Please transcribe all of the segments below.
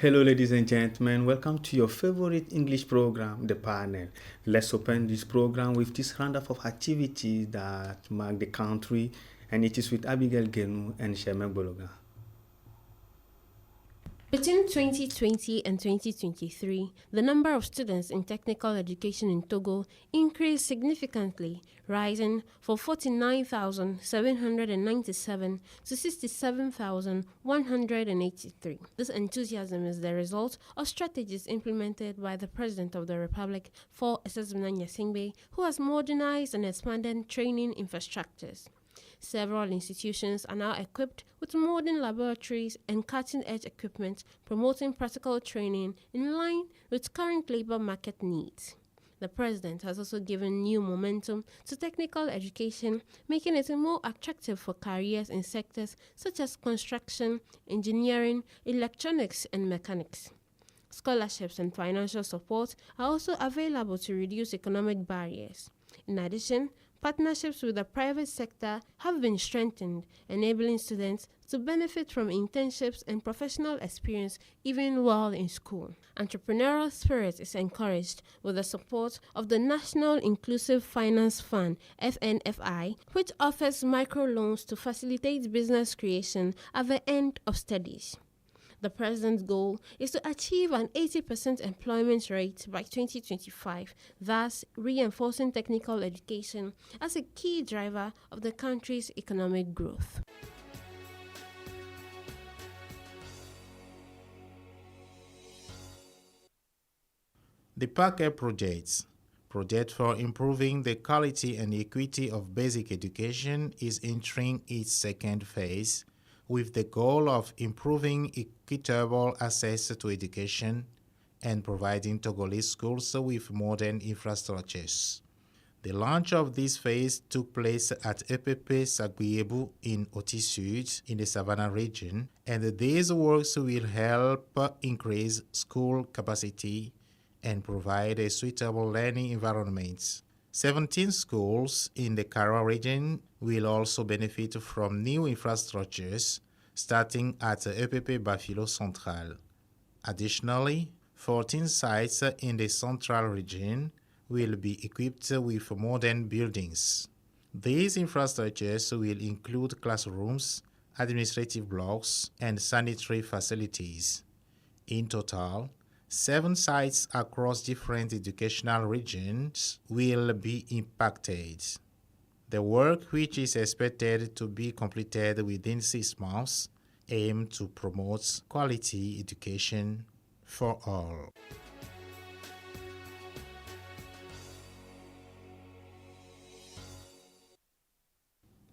Hello, ladies and gentlemen. Welcome to your favorite English program, The Panel. Let's open this program with this roundup of activities that mark the country, and it is with Abigail Genu and Shema Bologa. Between 2020 and 2023, the number of students in technical education in Togo increased significantly, rising from 49,797 to 67,183. This enthusiasm is the result of strategies implemented by the President of the Republic, for Esezimna, who has modernized and expanded training infrastructures. Several institutions are now equipped with modern laboratories and cutting-edge equipment, promoting practical training in line with current labor market needs. The president has also given new momentum to technical education, making it more attractive for careers in sectors such as construction, engineering, electronics, and mechanics. Scholarships and financial support are also available to reduce economic barriers. In addition, partnerships with the private sector have been strengthened, enabling students to benefit from internships and professional experience even while in school. Entrepreneurial spirit is encouraged with the support of the National Inclusive Finance Fund (FNFI), which offers microloans to facilitate business creation at the end of studies. The president's goal is to achieve an 80% employment rate by 2025, thus reinforcing technical education as a key driver of the country's economic growth. The Parquet project for improving the quality and equity of basic education is entering its second phase, with the goal of improving equitable access to education and providing Togolese schools with modern infrastructures. The launch of this phase took place at EPP Saguyebu in Oti Sud in the Savannah region, and these works will help increase school capacity and provide a suitable learning environment. 17 schools in the Kara region will also benefit from new infrastructures, starting at EPP Bafilo Central. Additionally, 14 sites in the Central region will be equipped with modern buildings. These infrastructures will include classrooms, administrative blocks, and sanitary facilities. In total, 7 sites across different educational regions will be impacted. The work, which is expected to be completed within 6 months, aims to promote quality education for all.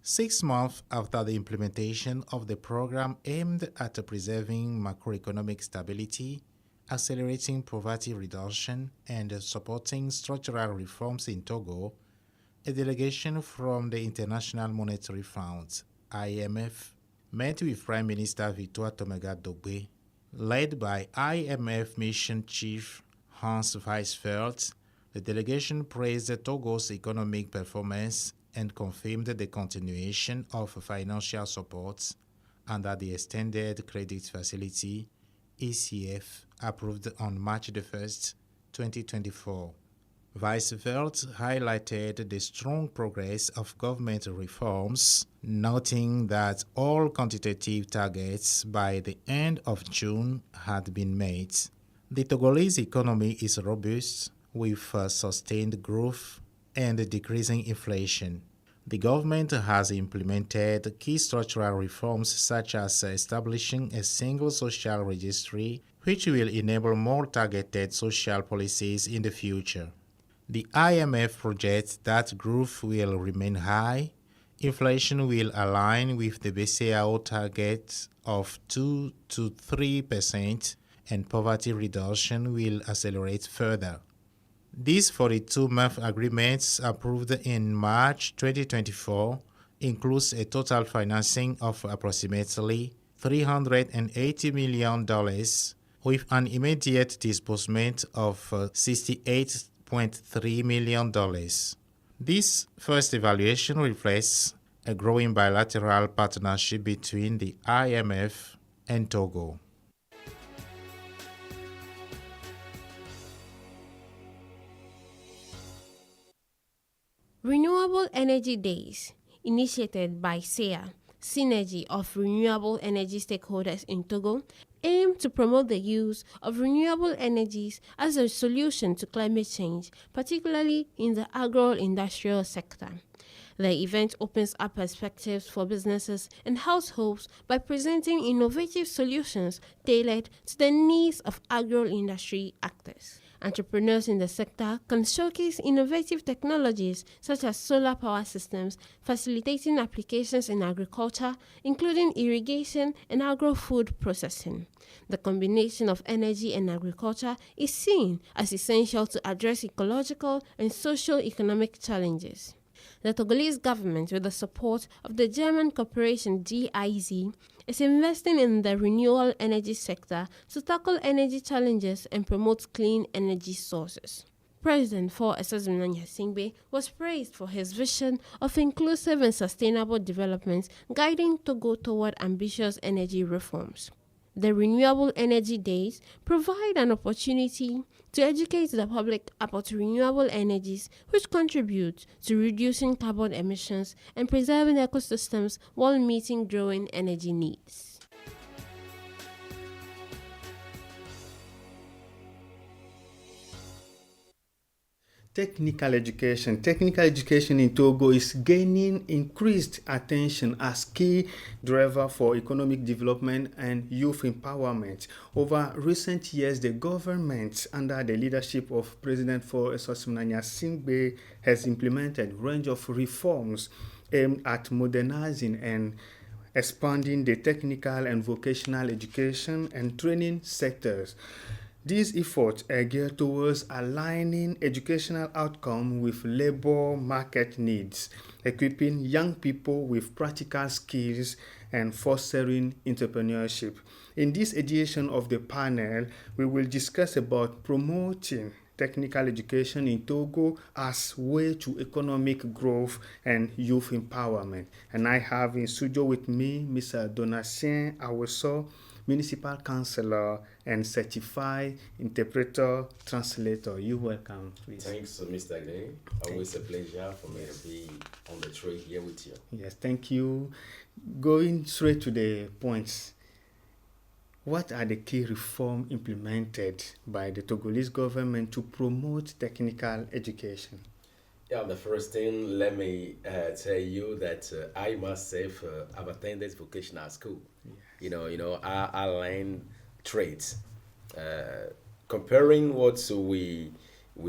Six months after the implementation of the program aimed at preserving macroeconomic stability, accelerating poverty reduction, and supporting structural reforms in Togo, a delegation from the International Monetary Fund (IMF) met with Prime Minister Victoire Toméga-Dogbe. Led by IMF Mission Chief Hans Weisfeld, the delegation praised Togo's economic performance and confirmed the continuation of financial support under the Extended Credit Facility (ECF) approved on March 1, 2024. Weisfeld highlighted the strong progress of government reforms, noting that all quantitative targets by the end of June had been met. The Togolese economy is robust, with sustained growth and decreasing inflation. The government has implemented key structural reforms such as establishing a single social registry, which will enable more targeted social policies in the future. The IMF projects that growth will remain high, inflation will align with the BCAO target of 2 to 3%, and poverty reduction will accelerate further. These 42-month agreements approved in March 2024 includes a total financing of approximately $380 million, with an immediate disbursement of $68.3 million. This first evaluation reflects a growing bilateral partnership between the IMF and Togo. Renewable Energy Days, initiated by SEA, Synergy of Renewable Energy Stakeholders in Togo, aim to promote the use of renewable energies as a solution to climate change, particularly in the agro-industrial sector. The event opens up perspectives for businesses and households by presenting innovative solutions tailored to the needs of agro-industry actors. Entrepreneurs in the sector can showcase innovative technologies such as solar power systems, facilitating applications in agriculture, including irrigation and agro-food processing. The combination of energy and agriculture is seen as essential to address ecological and socio-economic challenges. The Togolese government, with the support of the German corporation GIZ, is investing in the renewable energy sector to tackle energy challenges and promote clean energy sources. President for Esazimna Nyasingbe was praised for his vision of inclusive and sustainable development, guiding Togo toward ambitious energy reforms. The Renewable Energy Days provide an opportunity to educate the public about renewable energies which contribute to reducing carbon emissions and preserving ecosystems while meeting growing energy needs. Technical education. Technical education in Togo is gaining increased attention as key driver for economic development and youth empowerment. Over recent years, the government, under the leadership of President for Esosumnanya Singbe, has implemented a range of reforms aimed at modernizing and expanding the technical and vocational education and training sectors. These efforts are geared towards aligning educational outcome with labor market needs, equipping young people with practical skills, and fostering entrepreneurship. In this edition of the panel, we will discuss about promoting technical education in Togo as way to economic growth and youth empowerment. And I have in studio with me Mr. Donatien Aweso, Municipal Councillor and Certified Interpreter Translator. You're welcome, please. Thanks, Mr. Gray. Always a pleasure for me to be on the trail here with you. Yes, thank you. Going straight to the points, what are the key reforms implemented by the Togolese government to promote technical education? Yeah, the first thing, let me tell you that I myself have attended vocational school. Yes. I learned trades. Comparing what we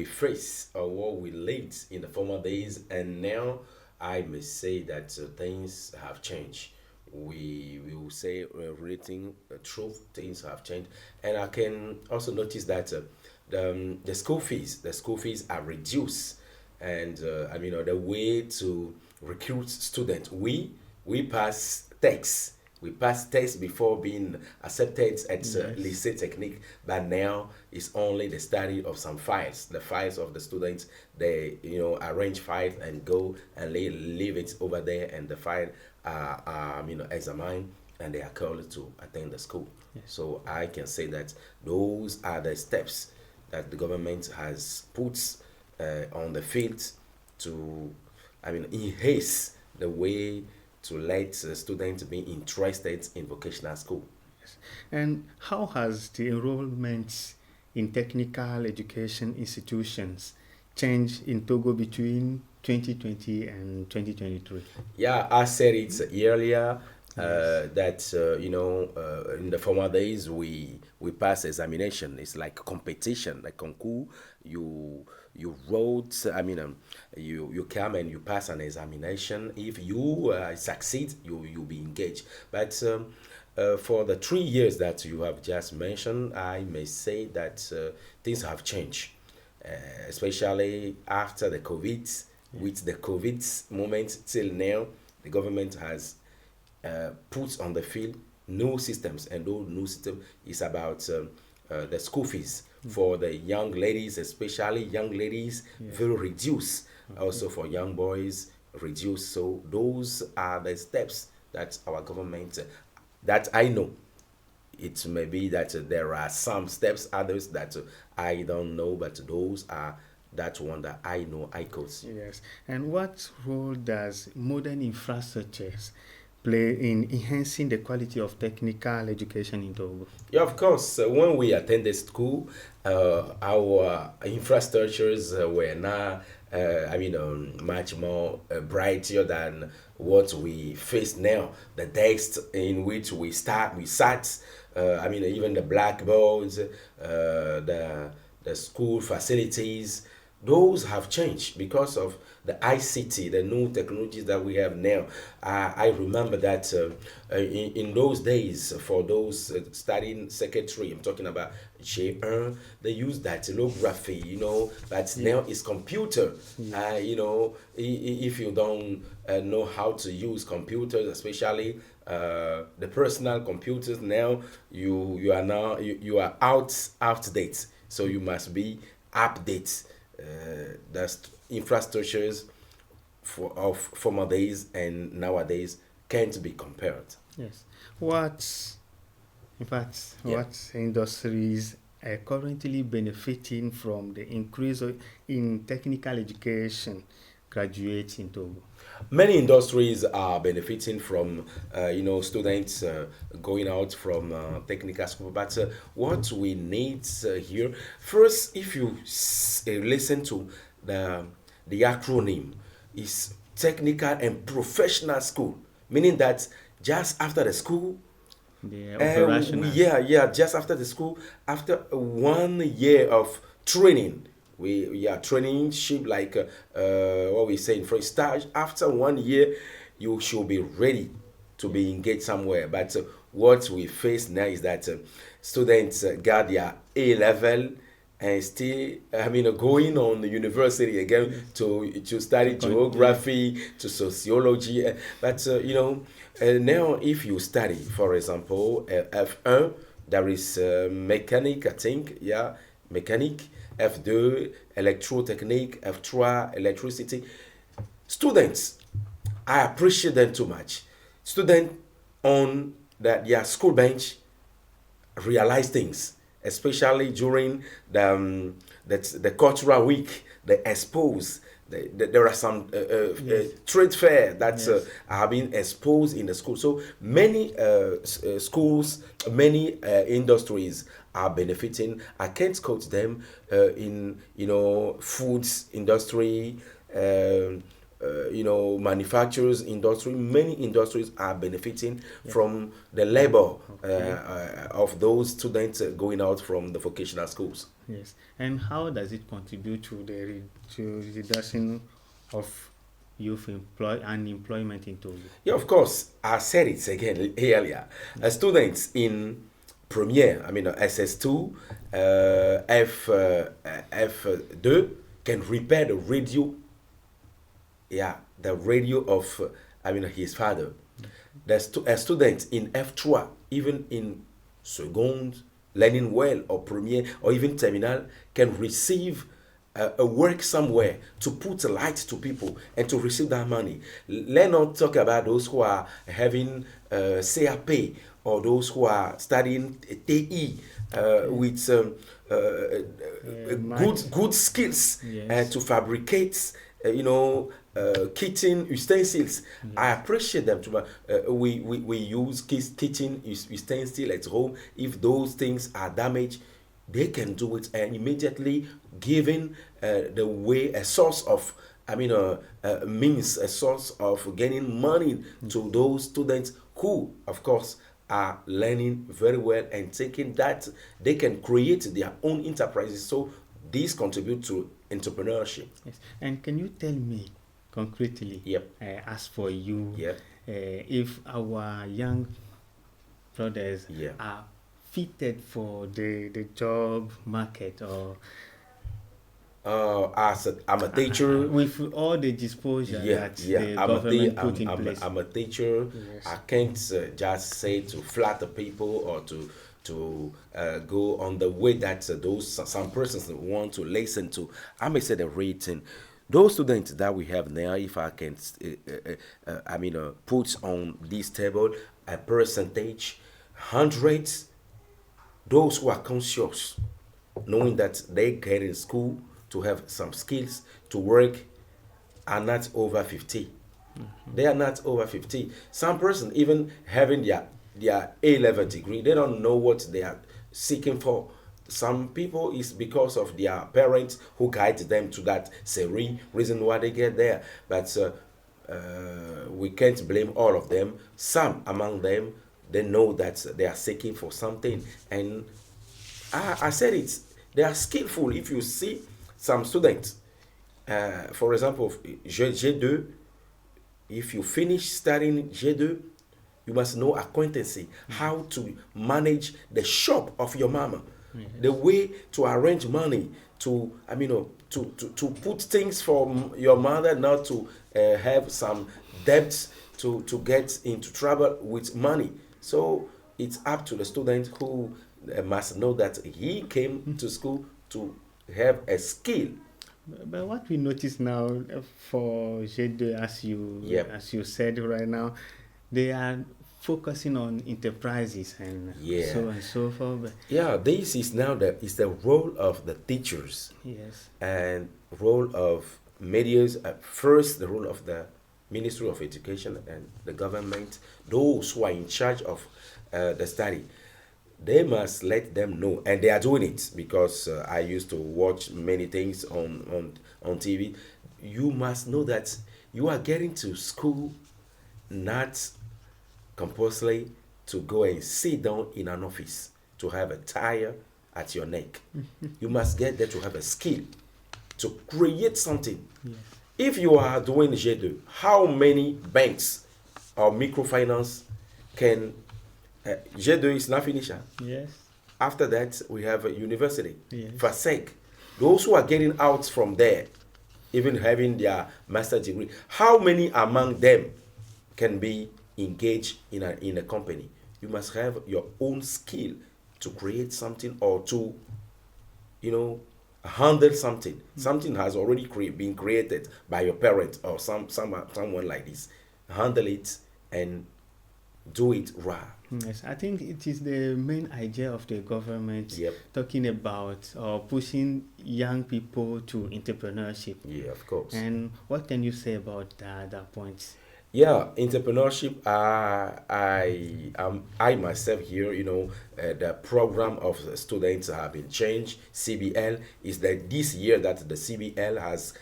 face or what we lived in the former days, and now I may say that things have changed. We will say relating truth, things have changed, and I can also notice that the school fees are reduced. And the way to recruit students, we pass tests. We pass tests before being accepted at lycée technique, but now it's only the study of some files. The files of the students, they arrange files and go and leave it over there, and the file are examined, and they are called to attend the school. Yes. So I can say that those are the steps that the government has put on the field to, enhance the way to let students be interested in vocational school. Yes. And how has the enrollment in technical education institutions changed in Togo between 2020 and 2023? Yeah, I said it earlier. That in the former days we pass examination. It's like competition, like concours. You wrote. You come and you pass an examination. If you succeed, you be engaged. But for the 3 years that you have just mentioned, I may say that things have changed, especially after the COVID. Yeah. With the COVID moment till now, the government has puts on the field new systems, and those new system is about the school fees for the young ladies, especially young ladies, very reduced. Okay. Also for young boys, reduced. So those are the steps that our government, that I know. It may be that there are some steps, others that I don't know, but those are that one that I know I could. Yes. And what role does modern infrastructures play in enhancing the quality of technical education in Togo? Yeah, of course. When we attended school, our infrastructures were not, much more brighter than what we face now. The desks in which we sat, even the blackboards, the school facilities, those have changed because of the ICT, the new technologies that we have now. I remember that in those days, for those studying secretary, I'm talking about J1, they use datilography, but now it's computer. If you don't know how to use computers, especially the personal computers now, you are out date, so you must be update. The infrastructures of former days and nowadays can't be compared. Yes. In fact, Yeah. what industries are currently benefiting from the increase in technical education graduates in Togo? Many industries are benefiting from students going out from technical school, but what we need here first, if you listen to the acronym, is technical and professional school, meaning that just after the school, The operational. yeah, just after the school, after 1 year of training, we are training ship like what we say in French stage. After 1 year, you should be ready to be engaged somewhere. But what we face now is that students got their A level and still, going on the university again to study geography, to sociology. But now if you study, for example, F1, there is mechanic, I think, yeah, mechanic, F2, electrotechnique, F3, electricity. Students, I appreciate them too much. Students on their school bench realize things, especially during the cultural week, the expose. There are some trade fair that are being exposed in the school. So many schools, many industries are benefiting. I can't quote them in foods industry. Manufacturers industry, many industries are benefiting from the labor of those students going out from the vocational schools. Yes. And how does it contribute to the reduction of youth unemployment in Togo? Yeah, of course. I said it again earlier. Students in Premiere, SS2, F2 can repair the radio. Yeah, the radio of his father. A student in F3, even in second, learning well, or premier, or even terminal, can receive a work somewhere to put light to people and to receive that money. Let's not talk about those who are having CAP, or those who are studying TE with good skills to fabricate kitchen utensils. I appreciate them too much. We use kitchen utensils at home. If those things are damaged, they can do it and immediately giving the way a source of means, a source of gaining money to those students who, of course, are learning very well and taking that they can create their own enterprises. So these contribute to entrepreneurship. Yes. And can you tell me concretely, Yep. as for you, Yep. if our young brothers Yeah. are fitted for the job market, or I'm a teacher. with all the disposal that the government put in place? I'm a teacher. Yes. I can't just say to flatter people or to go on the way that some persons want to listen to. I may say the rating. Those students that we have now, if I can, put on this table a percentage, hundreds, those who are conscious, knowing that they get in school to have some skills to work are not over 50. They are not over 50. Some person even having their A-level degree, they don't know what they are seeking for. Some people is because of their parents who guide them to that serene reason why they get there. But we can't blame all of them. Some among them, they know that they are seeking for something. And I said it, they are skillful. If you see some students, for example, G2, if you finish studying G2, you must know acquaintancy, how to manage the shop of your mama, the way to arrange money, to to put things for your mother, not to have some debts to get into trouble with money. So it's up to the student who must know that he came to school to have a skill. But what we notice now for J2, Yep. as you said right now, they are focusing on enterprises and Yeah. so on and so forth. But Yeah, this is now the role of the teachers yes, and role of medias. First, the role of the Ministry of Education and the government, those who are in charge of the study. They must let them know, and they are doing it because I used to watch many things on TV. You must know that you are getting to school not compulsory to go and sit down in an office to have a tire at your neck. You must get there to have a skill to create something. yes, If you are doing G2, how many banks or microfinance can G2 is not finished? yes, After that, we have a university, Yes. FASEC. Those who are getting out from there, even having their master's degree, how many among them can be engaged in a company? You must have your own skill to create something or to, handle something. Something has already been created by your parent or someone like this. Handle it and do it right. yes. I think it is the main idea of the government Yep. talking about or pushing young people to entrepreneurship. Yeah, of course. And what can you say about that point? Yeah, entrepreneurship. I myself here, the program of the students have been changed. CBL is that this year that the CBL has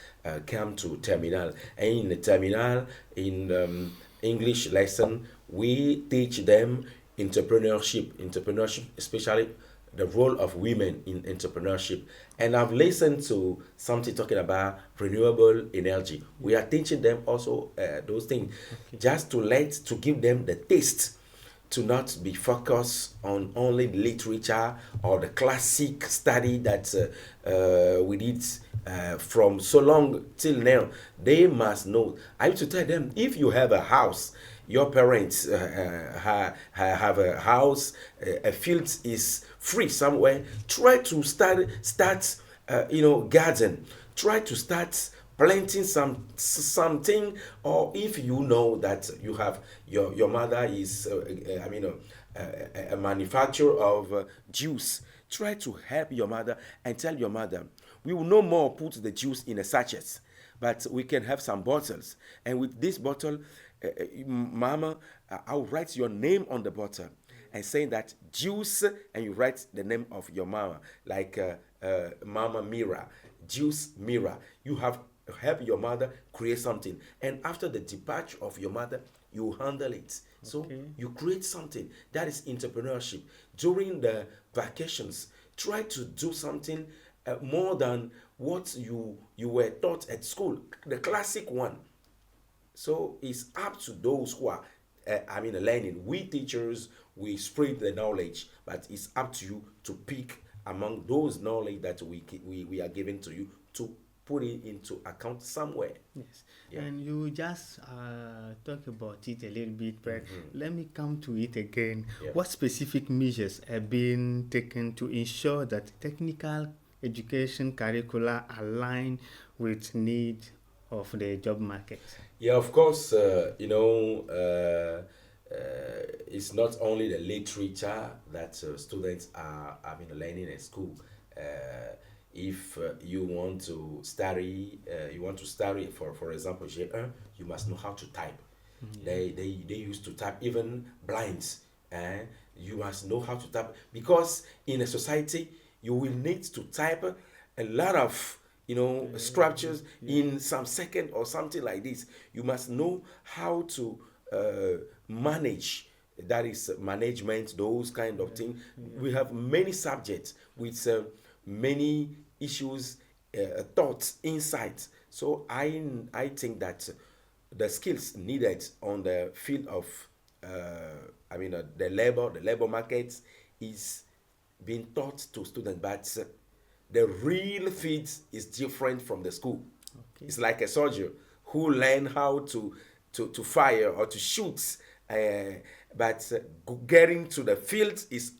come to terminal, and in the terminal, in English lesson, we teach them entrepreneurship, especially the role of women in entrepreneurship. And I've listened to something talking about renewable energy. We are teaching them also those things, just to give them the taste to not be focused on only literature or the classic study that we did from so long till now. They must know. I used to tell them, if you have a house, your parents have a house, a field is free somewhere, try to start garden. Try to start planting something, or if you know that you have your mother is a manufacturer of juice, try to help your mother and tell your mother, we will no more put the juice in a sachet, but we can have some bottles, and with this bottle, mama, I'll write your name on the bottle and saying that juice, and you write the name of your mama, like Mama Mira, Juice Mira. You have help your mother create something, and after the departure of your mother, you handle it. So you create something. That is entrepreneurship. During the vacations, try to do something more than what you were taught at school, the classic one. So it's up to those who are, learning. We teachers, we spread the knowledge, but it's up to you to pick among those knowledge that we are giving to you to put it into account somewhere. Yes, Yeah. and you just talk about it a little bit, but let me come to it again. Yeah. What specific measures have been taken to ensure that technical education curricula align with need of the job market? Yeah, of course, it's not only the literature that students are learning at school. If you want to study, for example, G1, you must know how to type. They used to type, even blinds. You must know how to type, because in a society you will need to type a lot of structures in some second or something like this. You must know how to manage, that is management, those kind of things. We have many subjects with many issues, thoughts, insights. So I think that the skills needed on the field of the labor market is being taught to students, but the real field is different from the school. Okay. It's like a soldier who learn how to fire or to shoot, but getting to the field is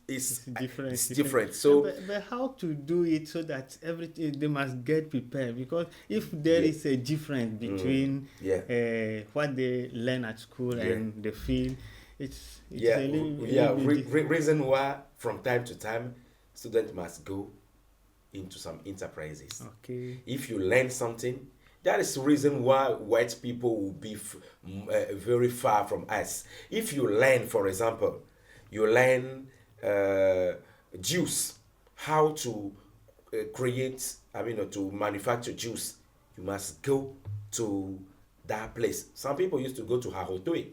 Different. it's different. So but how to do it so that everything they must get prepared, because if there is a difference between what they learn at school and the field, it's a little reason why from time to time students must go into some enterprises. Okay. If you learn something, that is the reason why white people will be very far from us. If you learn, for example, you learn juice, how to create, to manufacture juice, you must go to that place. Some people used to go to Hahotoi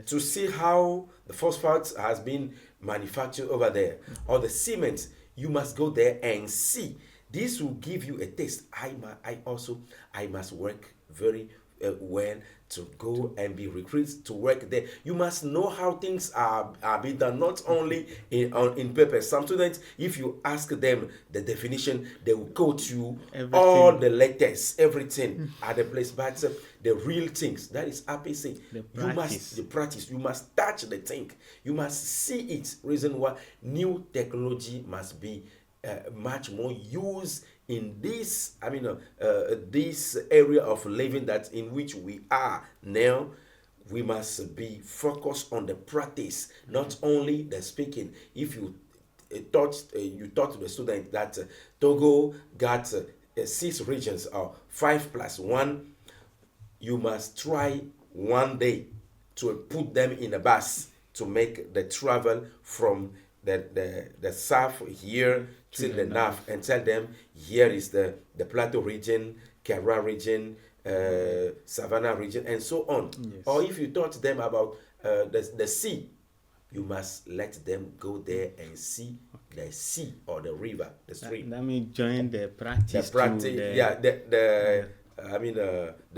to see how the phosphate has been manufactured over there, or the cement. You must go there and see. This will give you a taste. I must work very well to go and be recruited to work there. You must know how things are being done, not only in paper. Some students, if you ask them the definition, they will quote you all the letters, everything at the place. But the real things, that is APC. The practice. You must touch the thing. You must see it. Reason why new technology must be much more used in this this area of living that in which we are now. We must be focused on the practice, not only the speaking. If you taught to the student that Togo got 6 regions or 5+1, you must try one day to put them in a bus to make the travel from the south here till the north, and tell them here is the Plateau region, Kara region, Savannah region, and so on. Yes. Or if you taught them about the sea, you must let them go there and see the sea or the river, the stream. Let me join the practice. The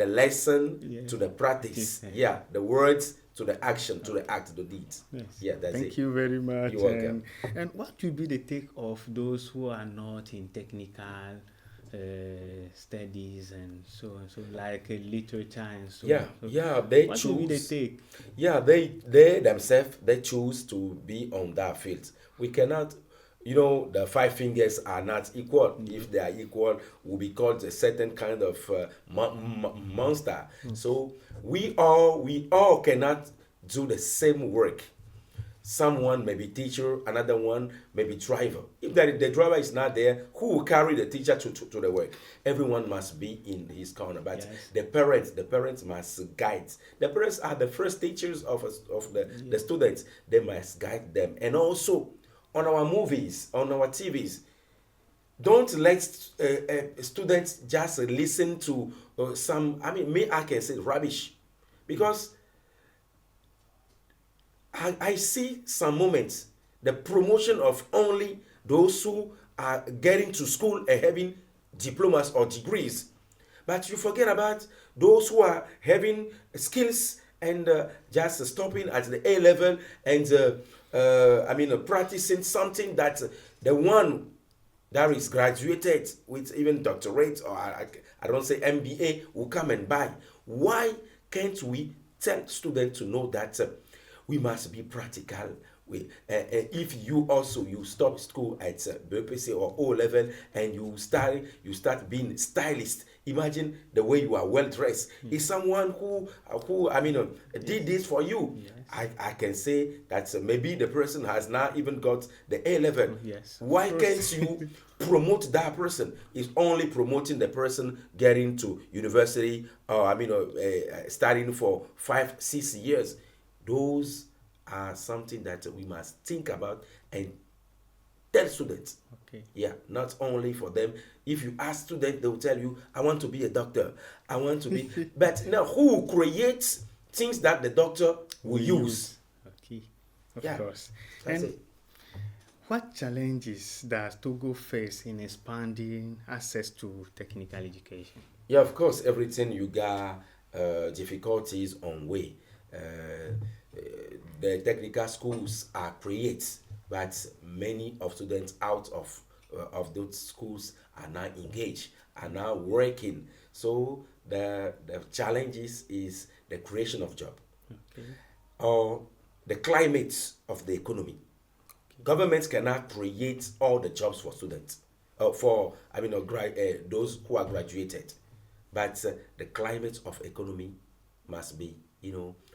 lesson to the practice. The words to the action, to the act, the deeds. Yes. That's it. Thank you very much. You're welcome. And what will be the take of those who are not in technical studies and so on, so like literature and so on? They what choose. Will be the take? They themselves, they choose to be on that field. We cannot. The 5 fingers are not equal. If they are equal, will be called a certain kind of monster. So we all cannot do the same work. Someone may be teacher, another one may be driver. If the driver is not there, who will carry the teacher to the work? Everyone must be in his corner. But the parents must guide. The parents are the first teachers of the students. They must guide them. And also, on our movies, on our TVs, don't let students just listen to I can say rubbish, because I see some moments the promotion of only those who are getting to school and having diplomas or degrees, but you forget about those who are having skills and just stopping at the A level and practicing something that the one that is graduated with even doctorate, or I don't say MBA, will come and buy. Why can't we tell students to know that we must be practical, If you also you stop school at BPC or O level and you start being stylist. Imagine the way you are well dressed. Is someone who did this for you. Yes. I can say that maybe the person has now even got the A level. Yes, of Why course. can't you promote that person? It's only promoting the person getting to university or studying for 5 6 years. Those are something that we must think about and tell students. Okay. Yeah, not only for them. If you ask students, they will tell you, I want to be a doctor. I want to be. But now, who creates things that the doctor will use? Okay, of Yeah, course. that's And it. what challenges does Togo face in expanding access to technical education? Yeah, of course, everything you got difficulties on way. The technical schools are created, but many of students out of those schools are now engaged, are now working. So the challenges is the creation of job Okay. or the climate of the economy. Governments cannot create all the jobs for students, for those who are graduated, but the climate of economy must be,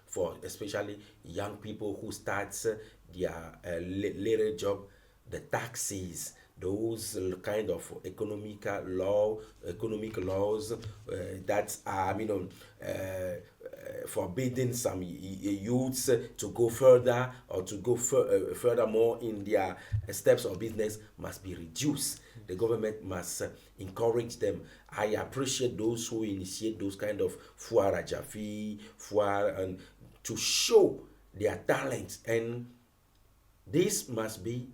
for especially young people who start their later job, the taxes, those kind of economic laws that are, forbidding some youths to go further or to go furthermore in their steps of business must be reduced. The government must encourage them. I appreciate those who initiate those kind of foire Jafi, foire, and to show their talent, and this must be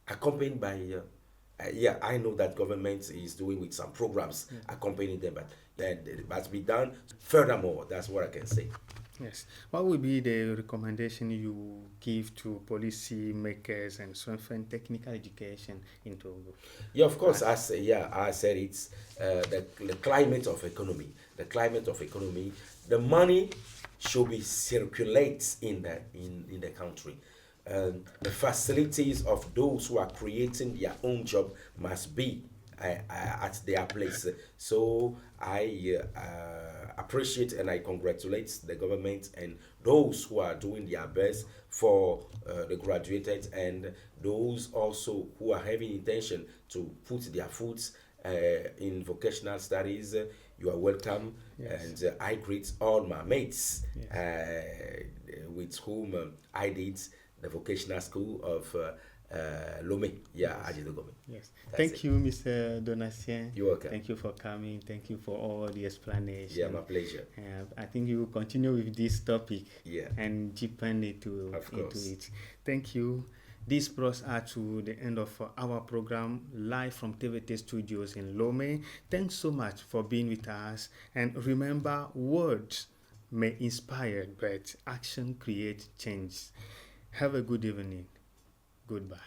accompanied by I know that government is doing with some programs accompanying them, but then it must be done furthermore. That's what I can say. Yes. What would be the recommendation you give to policy makers and strengthen technical education in Togo? Yeah, of course. I said it's the climate of economy. The climate of economy. The money should be circulate in the country. The facilities of those who are creating their own job must be at their place. So I appreciate and I congratulate the government and those who are doing their best for the graduated, and those also who are having intention to put their foot in vocational studies. You are welcome. Yes. And I greet all my mates Yes. with whom I did the vocational school of Lomé. Yeah, Ajidogome. Yes. That's Thank it. you, Mr. Donatien. You're welcome. Thank you for coming. Thank you for all the explanation. Yeah, my pleasure. I think you will continue with this topic Yeah. and deepen into Of course. it. Thank you. This brought us to the end of our program live from TVT Studios in Lomé. Thanks so much for being with us. And remember, words may inspire, but action creates change. Have a good evening. Goodbye.